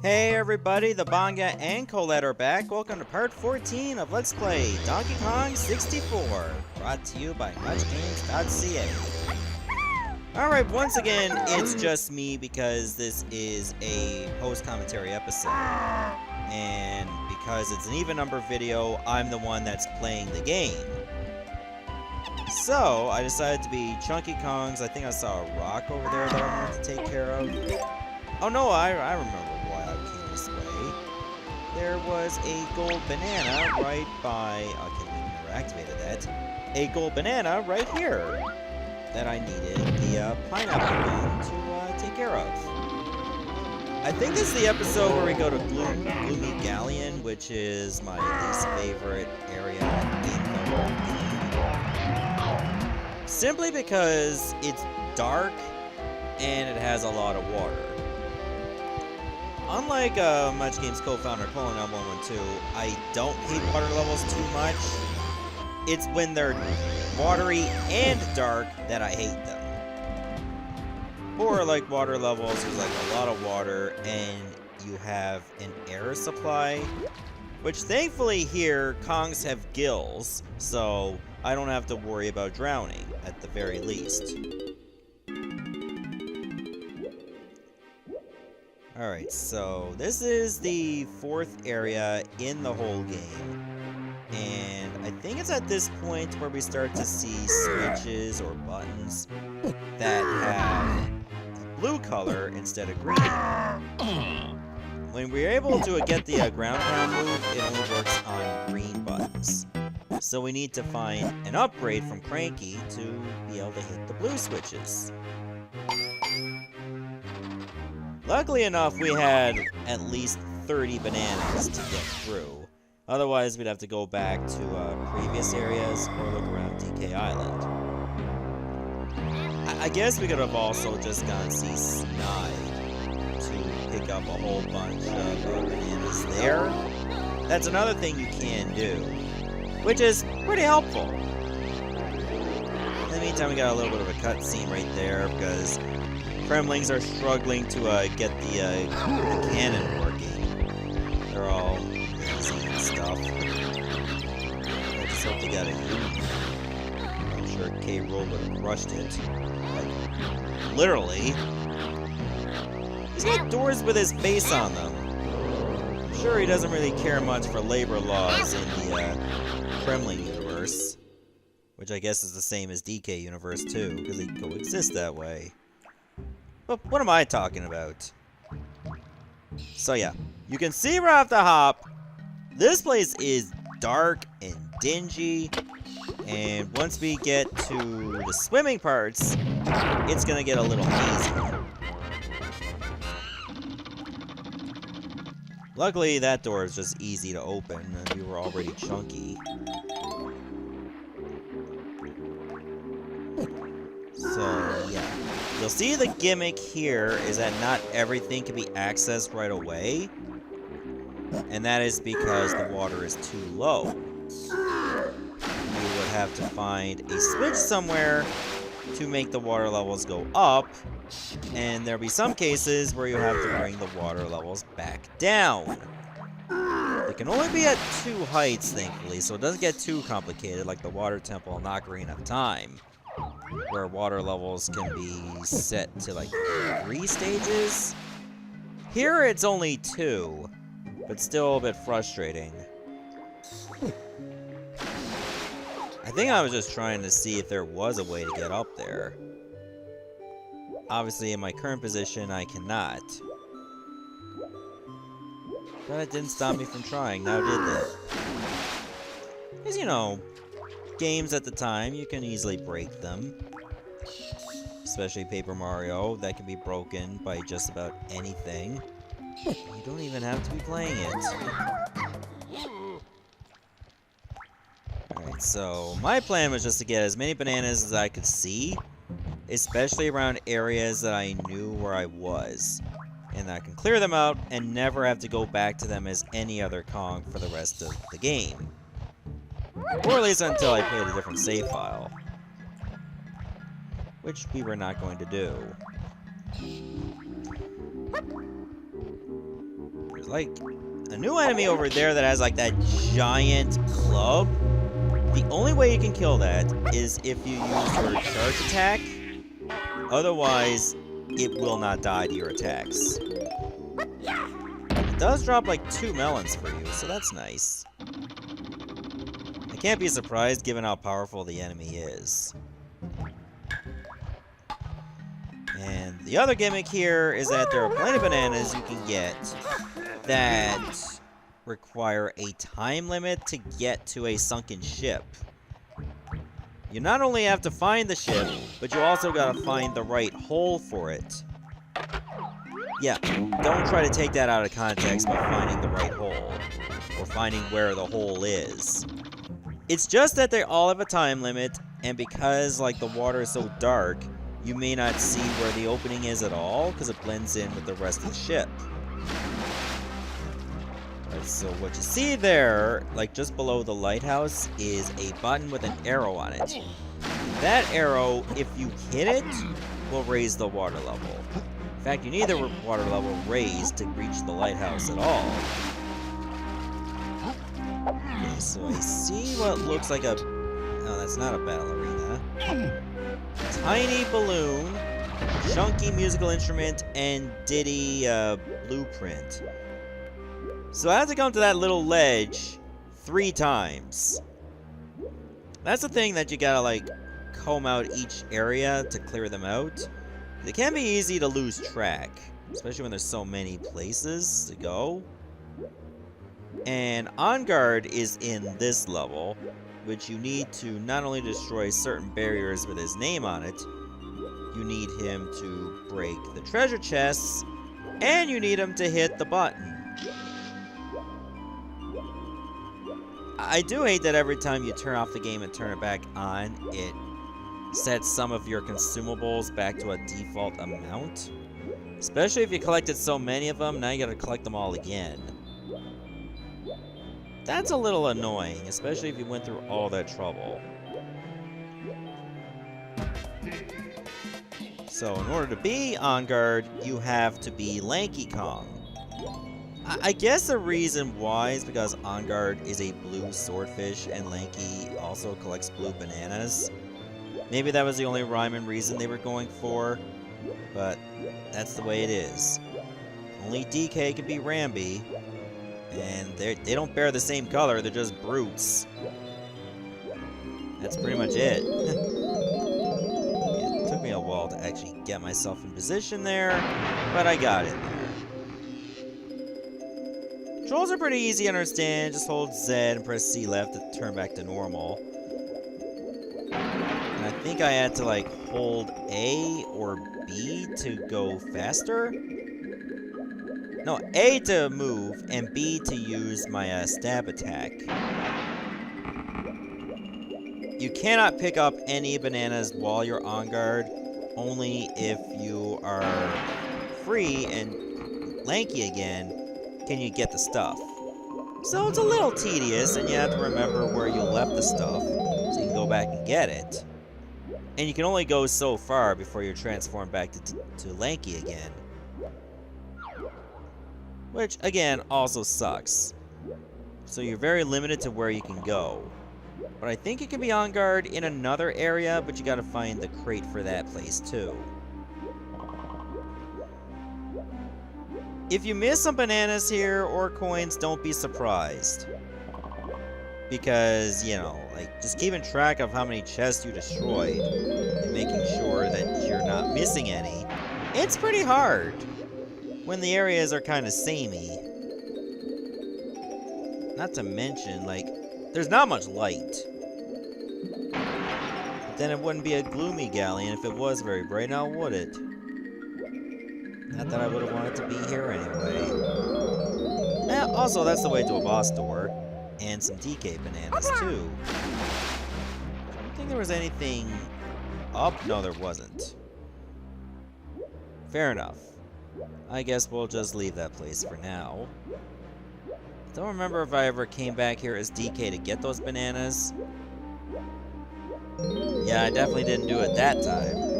Hey everybody, the Banga and Colette are back. Welcome to part 14 of Let's Play Donkey Kong 64, brought to you by muchgames.ca. Alright, once again, it's just me because this is a post-commentary episode. And because it's an even number video, I'm the one that's playing the game. So, I decided to be Chunky Kong's. I think I saw a rock over there that I wanted to take care of. Oh no, I remember why I came this way. There was a gold banana right by... Okay, we never activated that. A gold banana right here that I needed the pineapple man to take care of. I think this is the episode where we go to Gloomy Galleon, which is my least favorite area in the whole game. Simply because it's dark and it has a lot of water. Unlike Much Games co-founder Colin L112, I don't hate water levels too much. It's when they're watery and dark that I hate them. Or like water levels, there's like a lot of water and you have an air supply. Which thankfully here, Kongs have gills, so I don't have to worry about drowning, at the very least. Alright, so this is the fourth area in the whole game. And I think it's at this point where we start to see switches or buttons that have blue color instead of green. When we're able to get the ground pound move, it only works on green buttons. So we need to find an upgrade from Cranky to be able to hit the blue switches. Luckily enough, we had at least 30 bananas to get through. Otherwise, we'd have to go back to previous areas or look around DK Island. I guess we could have also just gone see Snide to pick up a whole bunch of bananas there. That's another thing you can do, which is pretty helpful. In the meantime, we got a little bit of a cutscene right there because Kremlings are struggling to get the cannon working. They're all lazy and stuff. I just hope they got a Newfie. I'm sure K. Rool would have crushed it. Like, literally. He's got doors with his face on them. I'm sure he doesn't really care much for labor laws in the Kremling universe. Which I guess is the same as DK universe too, because they coexist that way. But what am I talking about? So yeah, you can see right off the hop, this place is dark and dingy, and once we get to the swimming parts, it's gonna get a little hazy. Luckily, that door is just easy to open, and we were already chunky. So, yeah. You'll see the gimmick here is that not everything can be accessed right away. And that is because the water is too low. You would have to find a switch somewhere to make the water levels go up. And there'll be some cases where you have to bring the water levels back down. It can only be at 2 heights, thankfully, so it doesn't get too complicated like the water temple in Ocarina of Time, where water levels can be set to like 3 stages. Here it's only 2, but still a bit frustrating. I think I was just trying to see if there was a way to get up there. Obviously in my current position I cannot. But it didn't stop me from trying, now did it? Because you know, games at the time, you can easily break them. Especially Paper Mario, that can be broken by just about anything. You don't even have to be playing it. Alright, so my plan was just to get as many bananas as I could see, especially around areas that I knew where I was. And I can clear them out and never have to go back to them as any other Kong for the rest of the game. Or at least until I played a different save file. Which we were not going to do. like a new enemy over there that has like that giant club. The only way you can kill that is if you use your charge attack. Otherwise, it will not die to your attacks. It does drop like 2 melons for you, so that's nice. I can't be surprised given how powerful the enemy is. And the other gimmick here is that there are plenty of bananas you can get that require a time limit to get to a sunken ship. You not only have to find the ship, but you also gotta find the right hole for it. Yeah, don't try to take that out of context by finding the right hole, or finding where the hole is. It's just that they all have a time limit, and because like the water is so dark, you may not see where the opening is at all, because it blends in with the rest of the ship. Alright, so what you see there, like just below the lighthouse, is a button with an arrow on it. That arrow, if you hit it, will raise the water level. In fact, you need the water level raised to reach the lighthouse at all. Okay, so I see what looks like a... No, that's not a battle arena. Tiny balloon, chunky musical instrument, and Diddy blueprint. So I have to come to that little ledge 3 times. That's the thing that you gotta like comb out each area to clear them out. It can be easy to lose track, especially when there's so many places to go. And On Guard is in this level, which you need to not only destroy certain barriers with his name on it, you need him to break the treasure chests, and you need him to hit the button. I do hate that every time you turn off the game and turn it back on, it sets some of your consumables back to a default amount. Especially if you collected so many of them, now you gotta collect them all again. That's a little annoying, especially if you went through all that trouble. So, in order to be On Guard, you have to be Lanky Kong. I guess the reason why is because On Guard is a blue swordfish and Lanky also collects blue bananas. Maybe that was the only rhyme and reason they were going for, but that's the way it is. Only DK can be Rambi, and they don't bear the same color, they're just brutes. That's pretty much it. It took me a while to actually get myself in position there, but I got it there. Controls are pretty easy to understand, just hold Z and press C left to turn back to normal. And I think I had to like hold A or B to go faster? No, A to move and B to use my stab attack. You cannot pick up any bananas while you're On Guard, only if you are free and Lanky again can you get the stuff. So it's a little tedious, and you have to remember where you left the stuff, so you can go back and get it. And you can only go so far before you're transformed back to Lanky again. Which, again, also sucks. So you're very limited to where you can go. But I think you can be On Guard in another area, but you gotta find the crate for that place too. If you miss some bananas here or coins, don't be surprised. Because, you know, like, just keeping track of how many chests you destroyed and making sure that you're not missing any, it's pretty hard when the areas are kind of samey. Not to mention, like, there's not much light. But then it wouldn't be a gloomy galleon if it was very bright, now would it? Not that I would have wanted to be here anyway. Also, that's the way to a boss door. And some DK bananas, too. I don't think there was anything up. No, there wasn't. Fair enough. I guess we'll just leave that place for now. I don't remember if I ever came back here as DK to get those bananas. Yeah, I definitely didn't do it that time.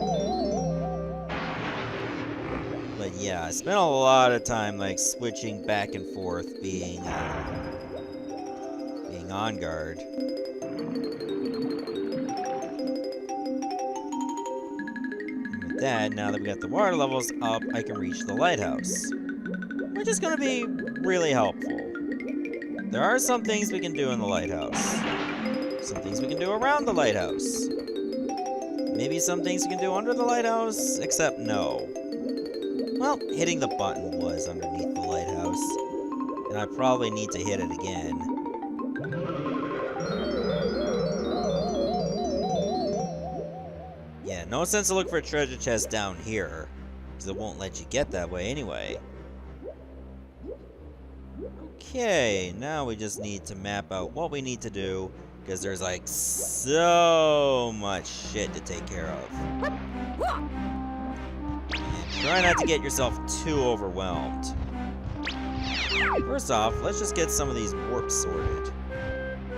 But yeah, I spent a lot of time like switching back and forth, being on guard. And with that, now that we got the water levels up, I can reach the lighthouse, which is going to be really helpful. There are some things we can do in the lighthouse. Some things we can do around the lighthouse. Maybe some things we can do under the lighthouse, except no. Well, hitting the button was underneath the lighthouse, and I probably need to hit it again. Yeah, no sense to look for a treasure chest down here, because it won't let you get that way anyway. Okay, now we just need to map out what we need to do, because there's like so much shit to take care of. And try not to get yourself too overwhelmed. First off, let's just get some of these warps sorted.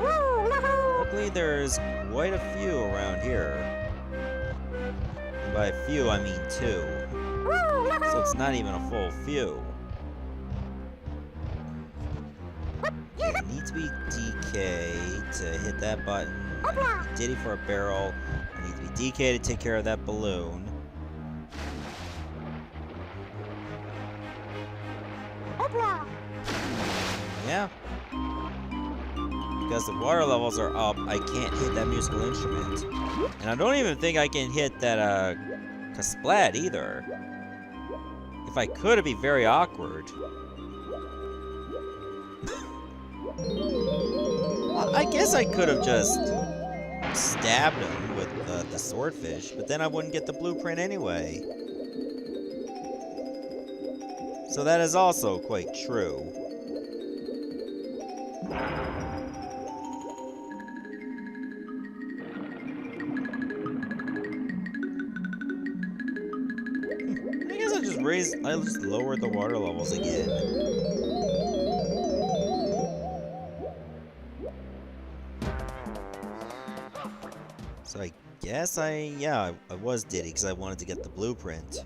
Luckily, there's quite a few around here. And by a few, I mean 2. So it's not even a full few. Okay, it needs to be DK to hit that button. It needs to be Diddy for a barrel. It needs to be DK to take care of that balloon. Yeah. Because the water levels are up, I can't hit that musical instrument. And I don't even think I can hit that, Kasplat either. If I could, it'd be very awkward. Well, I guess I could have just stabbed him with the swordfish, but then I wouldn't get the blueprint anyway. So that is also quite true. I guess I'll just lower the water levels again. So I guess I was Diddy because I wanted to get the blueprint.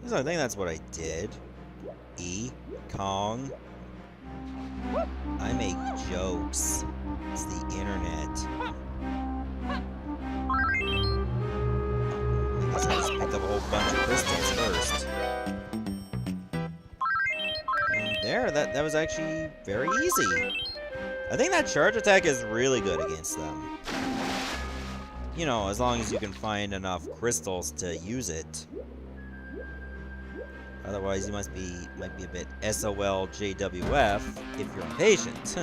So I think that's what I did. E. Kong. I make jokes. It's the internet. I guess I just picked up a whole bunch of crystals first. And there, that was actually very easy. I think that charge attack is really good against them. You know, as long as you can find enough crystals to use it. Otherwise, you might be a bit SOL JWF if you're impatient.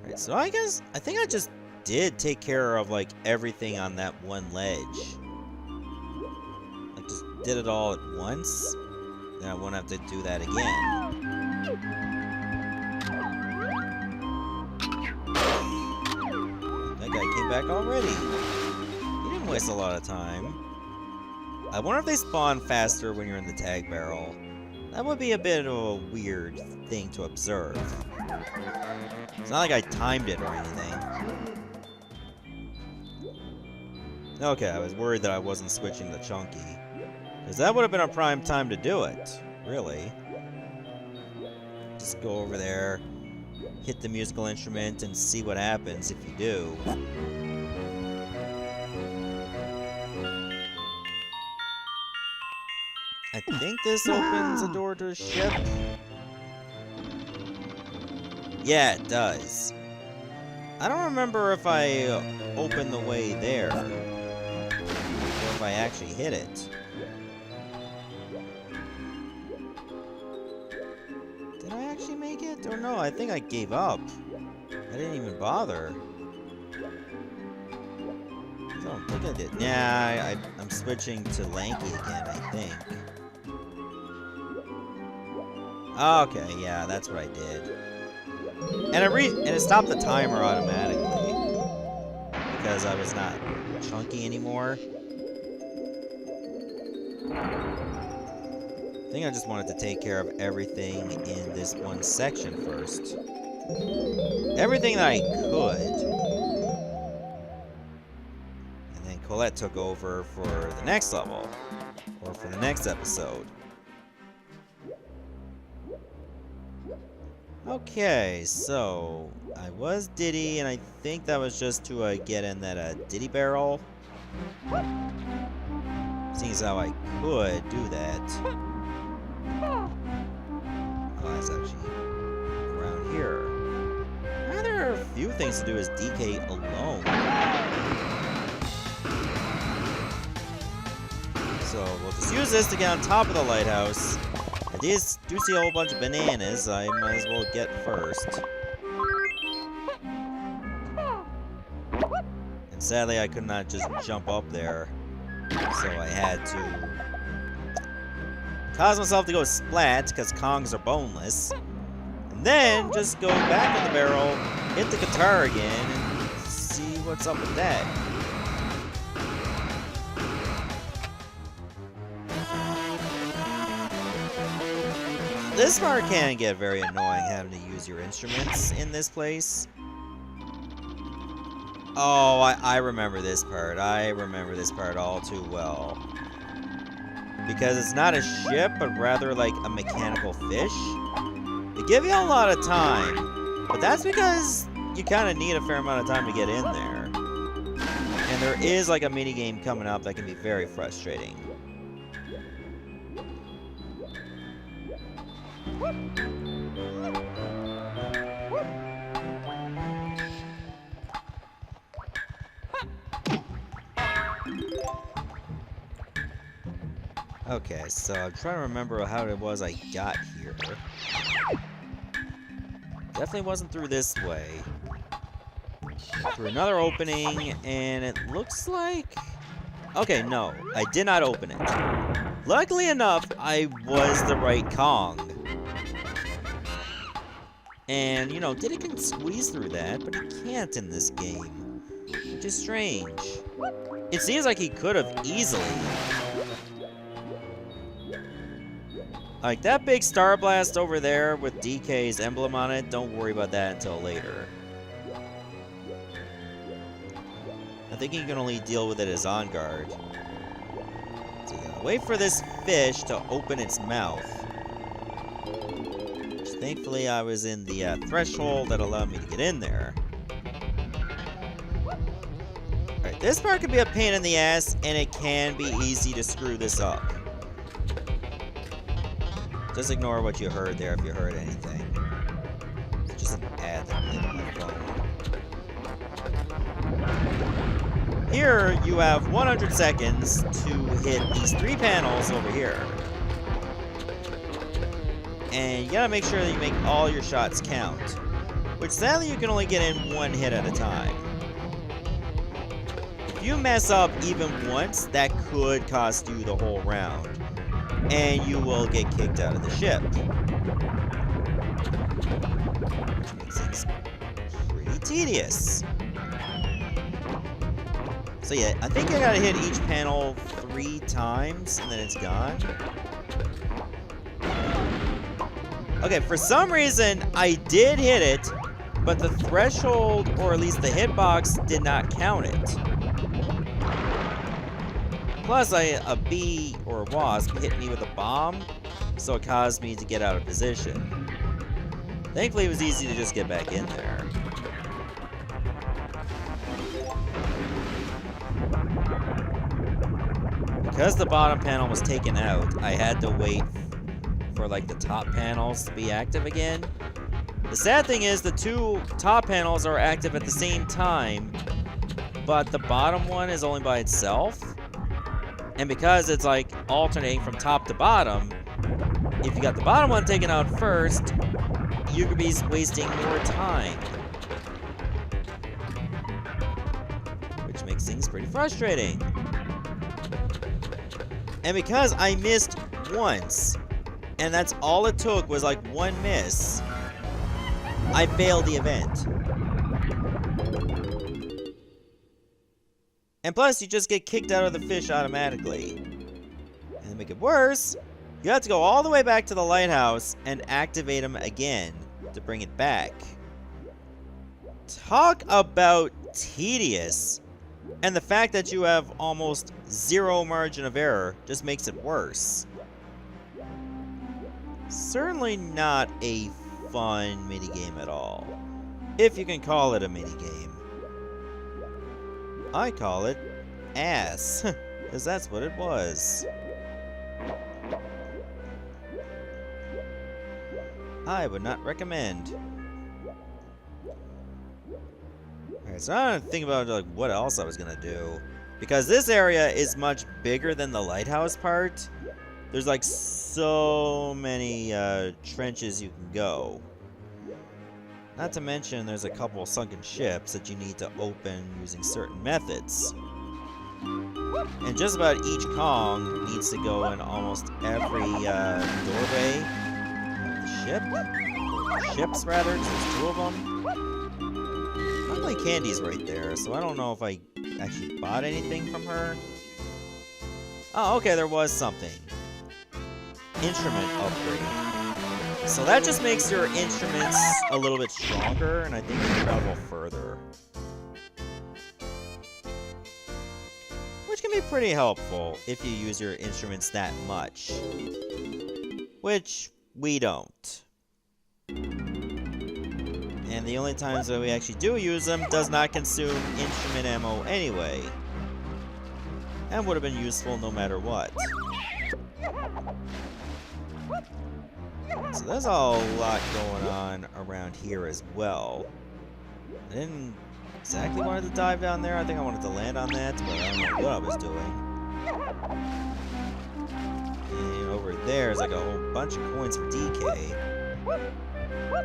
Alright, so I think I just did take care of like everything on that one ledge. Like just did it all at once. Then I won't have to do that again. That guy came back already. He didn't waste a lot of time. I wonder if they spawn faster when you're in the tag barrel. That would be a bit of a weird thing to observe. It's not like I timed it or anything. Okay, I was worried that I wasn't switching the chunky. Because that would have been a prime time to do it, really. Just go over there, hit the musical instrument, and see what happens if you do. I think this opens a door to a ship. Yeah, it does. I don't remember if I opened the way there, or if I actually hit it. Did I actually make it? Or no, I think I gave up. I didn't even bother. I don't think I did. Yeah, I'm switching to Lanky again, I think. Okay, yeah, that's what I did. And it stopped the timer automatically. Because I was not chunky anymore. I think I just wanted to take care of everything in this one section first. Everything that I could. And Colette took over for the next level. Or for the next episode. Okay, so I was Diddy, and I think that was just to get in that Diddy barrel. Seeing as how I could do that. Oh, that's actually around here. There are a few things to do as DK alone. So we'll just use this to get on top of the lighthouse. I do see a whole bunch of bananas I might as well get first. And sadly I could not just jump up there. So I had to cause myself to go splat because Kongs are boneless. And then just go back in the barrel, hit the guitar again, and see what's up with that. This part can get very annoying having to use your instruments in this place. Oh, I remember this part. I remember this part all too well. Because it's not a ship, but rather like a mechanical fish. They give you a lot of time, but that's because you kind of need a fair amount of time to get in there. And there is like a mini game coming up that can be very frustrating. Okay, so I'm trying to remember how it was I got here. Definitely wasn't through this way. Through another opening, and it looks like... Okay, no, I did not open it. Luckily enough, I was the right Kong. And, you know, Diddy can squeeze through that, but he can't in this game. Which is strange. It seems like he could have easily. Like, that big Star Blast over there with DK's emblem on it, don't worry about that until later. I think you can only deal with it as on guard. So you gotta wait for this fish to open its mouth. Which, thankfully, I was in the threshold that allowed me to get in there. Alright, this part can be a pain in the ass, and it can be easy to screw this up. Just ignore what you heard there if you heard anything. It's just an ad that played on my phone. Here, you have 100 seconds to hit these 3 panels over here. And you gotta make sure that you make all your shots count. Which sadly you can only get in 1 hit at a time. If you mess up even once, that could cost you the whole round. And you will get kicked out of the ship. Which makes things pretty tedious. So yeah, I think I gotta hit each panel 3 times, and then it's gone. Okay, for some reason, I did hit it, but the threshold, or at least the hitbox, did not count it. Plus, a bee or a wasp hit me with a bomb, so it caused me to get out of position. Thankfully, it was easy to just get back in there. Because the bottom panel was taken out, I had to wait for like the top panels to be active again. The sad thing is the 2 top panels are active at the same time, but the bottom one is only by itself. And because it's like alternating from top to bottom, if you got the bottom one taken out first, you could be wasting more time. Which makes things pretty frustrating. And because I missed once, and that's all it took was like 1 miss, I failed the event. And plus, you just get kicked out of the fish automatically. And to make it worse, you have to go all the way back to the lighthouse and activate them again to bring it back. Talk about tedious. And the fact that you have almost zero margin of error just makes it worse. Certainly not a fun minigame at all. If you can call it a minigame. I call it ass, because that's what it was. I would not recommend. Alright, so I'm thinking about like what else I was gonna do. Because this area is much bigger than the lighthouse part. There's like so many trenches you can go. Not to mention there's a couple sunken ships that you need to open using certain methods. And just about each Kong needs to go in almost every doorway of the ship. Ships, rather, 'cause there's two of them. Probably Candy's right there, so I don't know if I actually bought anything from her. Oh, okay, there was something. Instrument upgrade. So that just makes your instruments a little bit stronger, and I think you can travel further. Which can be pretty helpful if you use your instruments that much. Which we don't. And the only times that we actually do use them does not consume instrument ammo anyway. And would have been useful no matter what. So there's a lot going on around here as well. I didn't exactly want to dive down there. I think I wanted to land on that, but I don't know what I was doing. And over there is like a whole bunch of coins for DK.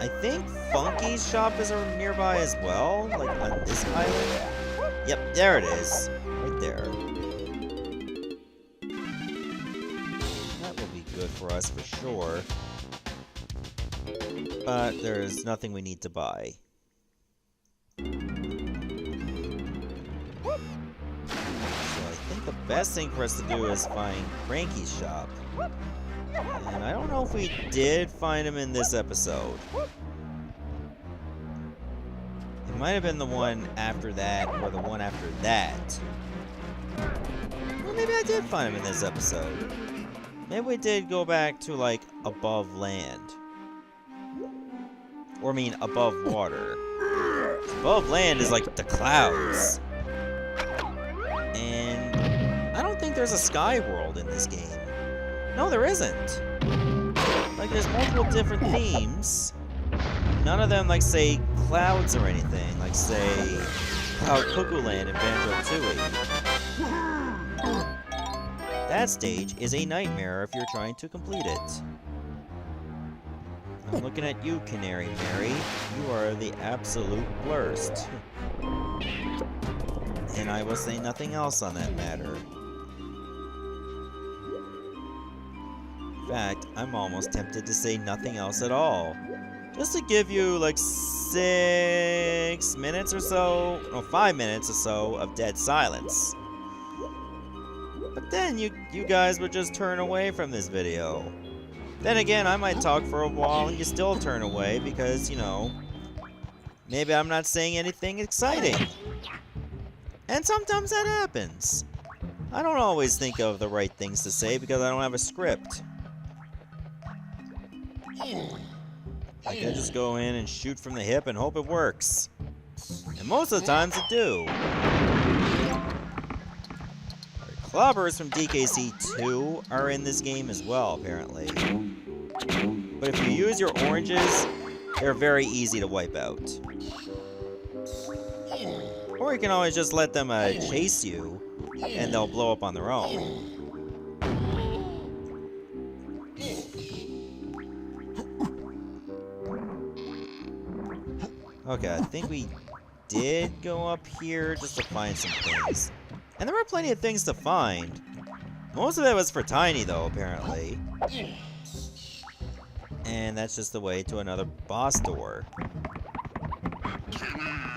I think Funky's shop is nearby as well, like on this island. Yep, there it is. Right there. That will be good for us for sure. But there's nothing we need to buy. So I think the best thing for us to do is find Cranky's shop. And I don't know if we did find him in this episode. It might have been the one after that, or the one after that. Well, maybe I did find him in this episode. Maybe we did go back to, like, above land. Or, I mean, above water. Above land is, like, the clouds. And I don't think there's a sky world in this game. No, there isn't. Like, there's multiple different themes. None of them, like, say, clouds or anything. Like, say, Cloud Cuckoo Land in Banjo-Tooie. That stage is a nightmare if you're trying to complete it. I'm looking at you, Canary Mary. You are the absolute worst. And I will say nothing else on that matter. In fact, I'm almost tempted to say nothing else at all. Just to give you like 6 minutes or so, no, 5 minutes or so of dead silence. But then you guys would just turn away from this video. Then again, I might talk for a while and you still turn away because, you know, maybe I'm not saying anything exciting. And sometimes that happens. I don't always think of the right things to say because I don't have a script. I can just go in and shoot from the hip and hope it works. And most of the times it do. Clobbers from DKC2 are in this game as well, apparently. But if you use your oranges, they're very easy to wipe out. Or you can always just let them chase you, and they'll blow up on their own. Okay, I think we did go up here just to find some things. And there were plenty of things to find. Most of it was for Tiny, though, apparently. And that's just the way to another boss door.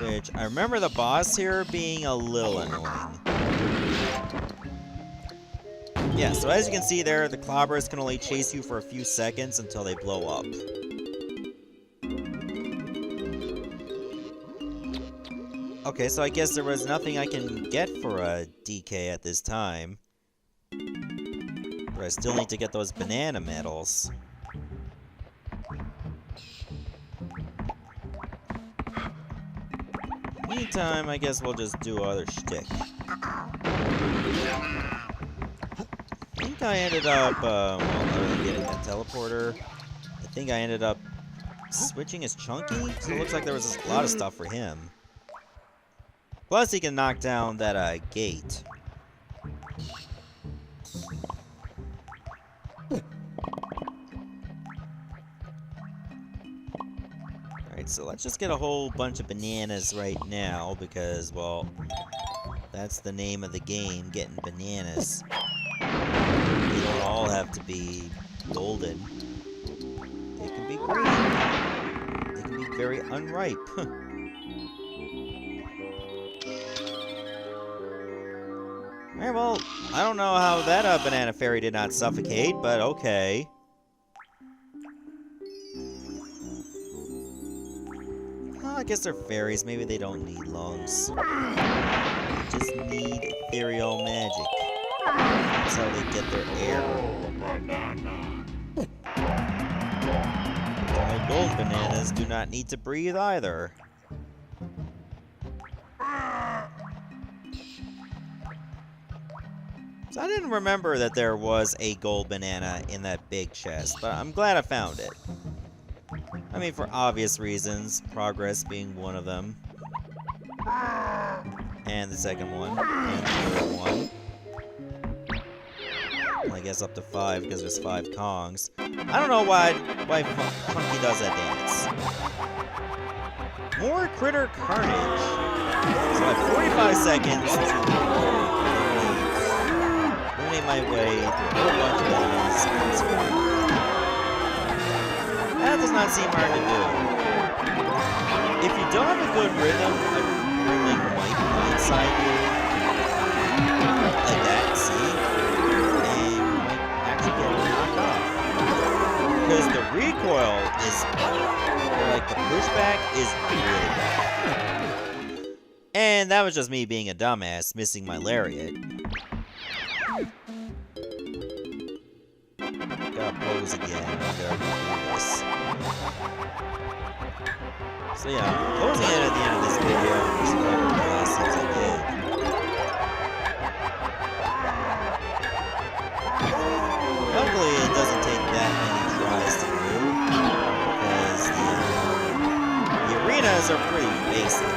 Which, I remember the boss here being a little annoying. Yeah, so as you can see there, the clobbers can only chase you for a few seconds until they blow up. Okay, so I guess there was nothing I can get for a DK at this time. But I still need to get those banana medals. Meantime, I guess we'll just do other shtick. I think I ended up, well, other than getting that teleporter, I think I ended up switching his Chunky, so it looks like there was a lot of stuff for him. Plus, he can knock down that, gate. Alright, so let's just get a whole bunch of bananas right now, because, well, that's the name of the game, getting bananas. They don't all have to be golden. They can be green. They can be very unripe. Alright, well, I don't know how that banana fairy did not suffocate, but okay. Well, I guess they're fairies. Maybe they don't need lungs. They just need ethereal magic. That's how they get their air. My gold bananas do not need to breathe either. So I didn't remember that there was a gold banana in that big chest, but I'm glad I found it. I mean, for obvious reasons, progress being one of them. And the second one, and the third one. Well, I guess up to 5, because there's 5 Kongs. I don't know why Funky does that dance. More critter carnage. So I have 45 seconds to my way through a whole bunch of enemies. That does not seem hard to do. If you don't have a good rhythm, a really might be inside you. Like that, see? And you might actually get knocked off. Because the recoil is, or like the pushback is really bad. And that was just me being a dumbass, missing my lariat. Gotta pose again. I gotta do this. So yeah, closing it at the end of this video. Just cover the last things I did. Hopefully it doesn't take that many tries to do, because the arenas are pretty basic.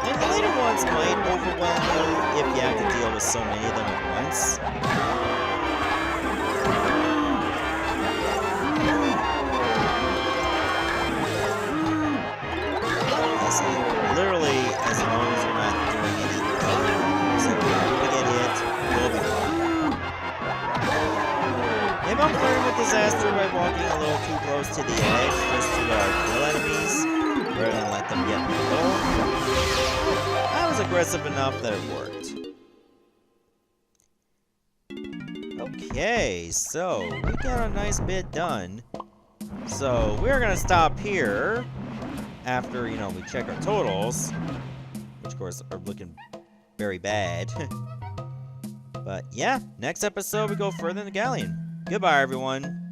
And the later ones might overwhelm you if you have to deal with so many of them at once. Literally, as long as we're not doing anything, so we're not gonna get hit, we'll be fine. Maybe I'm flirting with disaster by walking a little too close to the edge just to kill enemies, rather than let them get below. I was aggressive enough that it worked. Okay, so we got a nice bit done. So we're gonna stop here. After, you know, we check our totals, which of course are looking very bad. But yeah, next episode we go further in the Galleon. Goodbye, everyone.